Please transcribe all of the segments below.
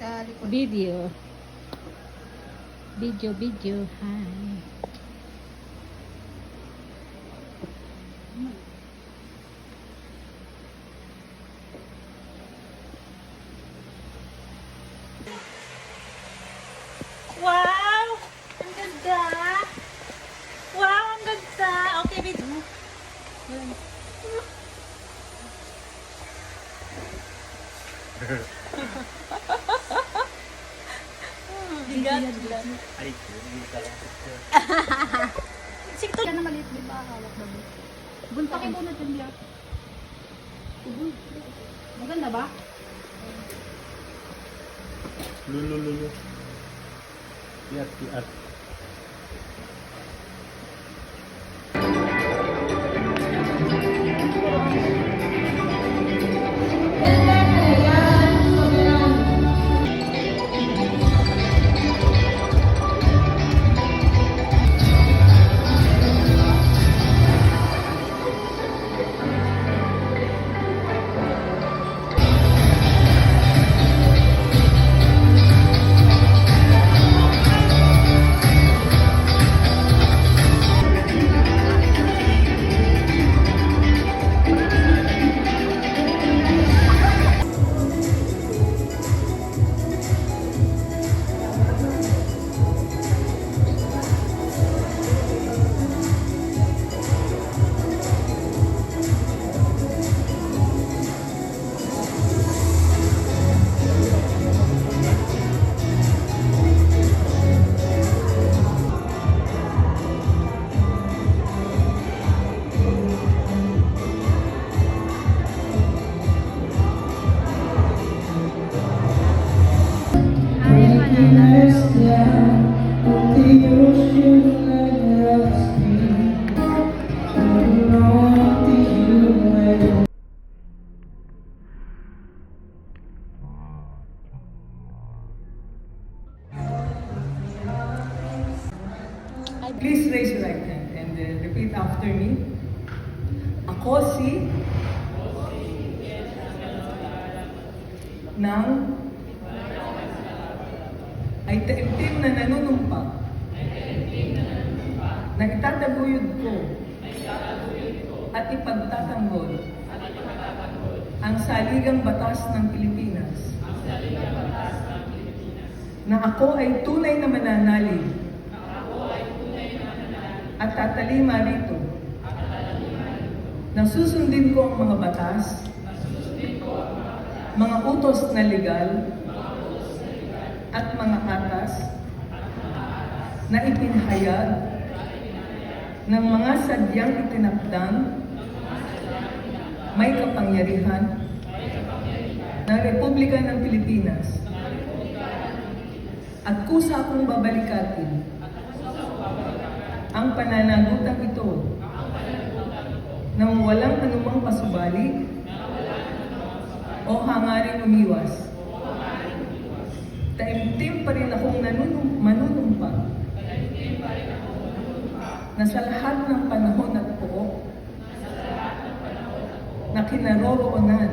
Sa likod. Video. Video. Hi. Wow! Ang ganda! Wow, ang ganda! Okay, video. Bigat. Ay, hindi ka lang picture. Sige, Yan na maliit, di ba? Hawak na mo. Buntakin mo na dyan niya. Maganda ba? Lulu. Lihat. Please raise your right hand and repeat after me. Ako si ng ay taimtim na nanunumpa na itataguyod ko at ipagtatanggol ang saligang batas ng Pilipinas na ako ay tunay na mananalig at tatalima rito na susundin ko ang mga batas, mga utos na legal, at mga atas na ipinahayag ng mga sadyang itinakdang may kapangyarihan ng Republika ng Pilipinas at kusa akong babalikatin ang pananagutang ito nang walang anumang pasubali o hangaring umiwas. Taimtim pa rin akong manunumpa na sa lahat ng panahon at pook na kinaroroonan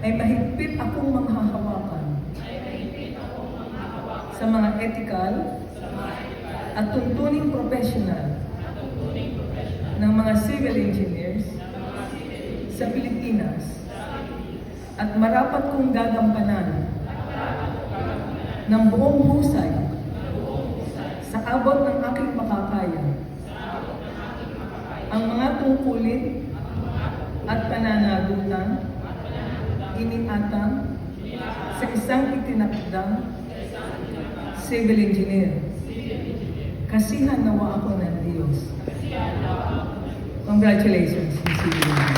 ay mahigpit akong manghahawakan sa mga ethical at tuntuning professional ng mga civil engineers sa Pilipinas at marapat kong gagampanan ng buong husay sa abot ng aking makakaya ang mga tungkulin at pananagutan iniatang sa isang itinakdang civil engineer. Kasihan nawa ako ng Diyos. Congratulations, Ms. Engineer.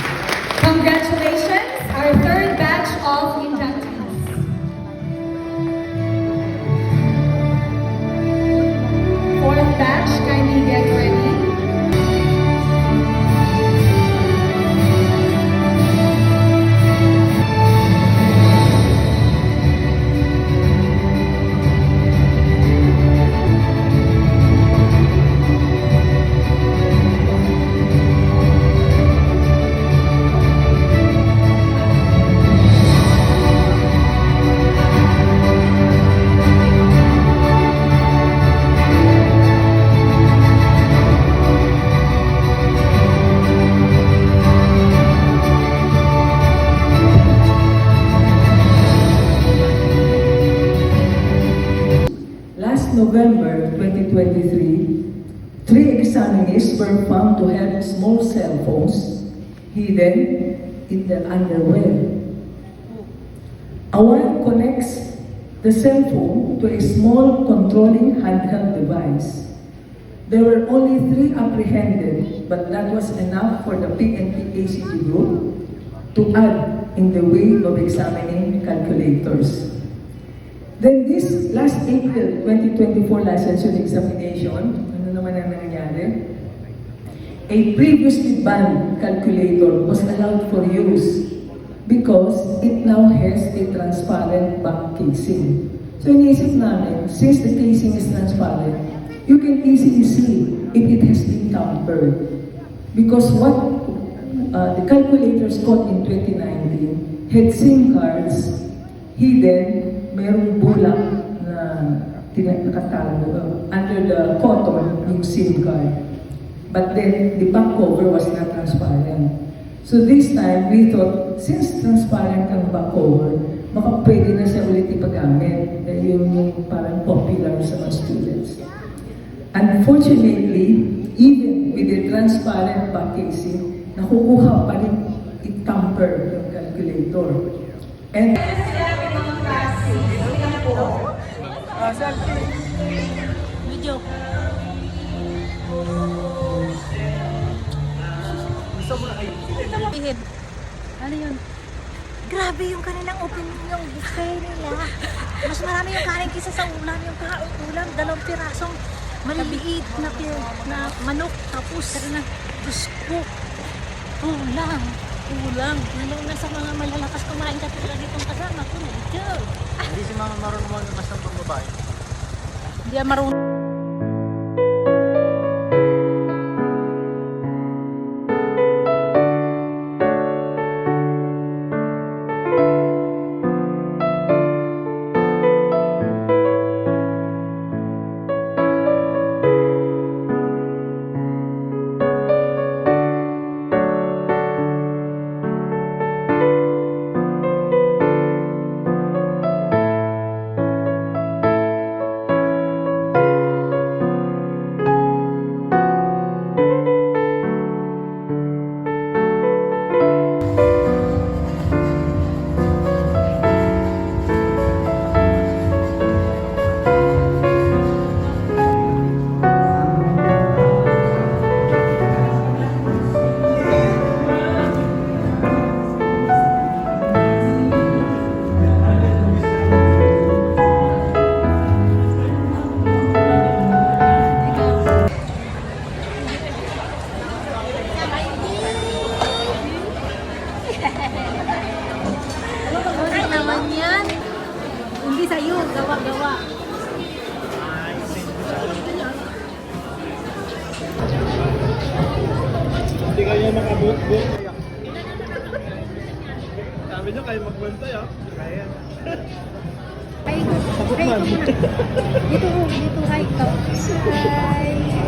Congratulations, our third batch of inductees. Fourth batch, kindly get ready. November 2023, 3 examinees were found to have small cell phones hidden in their underwear. A wire connects the cell phone to a small controlling handheld device. There were only 3 apprehended, but that was enough for the PNP ACT group to add in the way of examining calculators. Then this last April 2024 licensure examination, ano naman ang nangyari? A previously banned calculator was allowed for use because it now has a transparent back casing. So iniisip namin, since the casing is transparent, you can easily see if it has been tampered. Because what the calculators caught in 2019 had SIM cards hidden, mayroong bulak na nakatago under the cotton yung SIM card. But then the back cover was not transparent. So this time, we thought, since transparent ang back cover, baka pwede na siya ulit ipagamit. Yung parang popular sa mga students. Unfortunately, even with the transparent back casing, nakukuha pa rin i-tamper yung calculator. And Video. Ihid. Ano yun? Grabe yung kanilang opinion, yung buffet nila. Mas marami yung kanin kaysa sa ulam. Yung ulam, 2 pirasong maliliit na manok. Tapos, Diyos ko, ulam. Nandun na sa mga malalakas kumain ka tulad itong kasama ko. Medyo. Hindi si Mama marunong basta pang babae. Hindi marunong. Ano naman yan? Hindi sa'yo, gawa-gawa. Hindi kayo makabot-bot. Sabi nyo kayo magbantay ah. Kaya. Dito, hi, ikaw. Hi.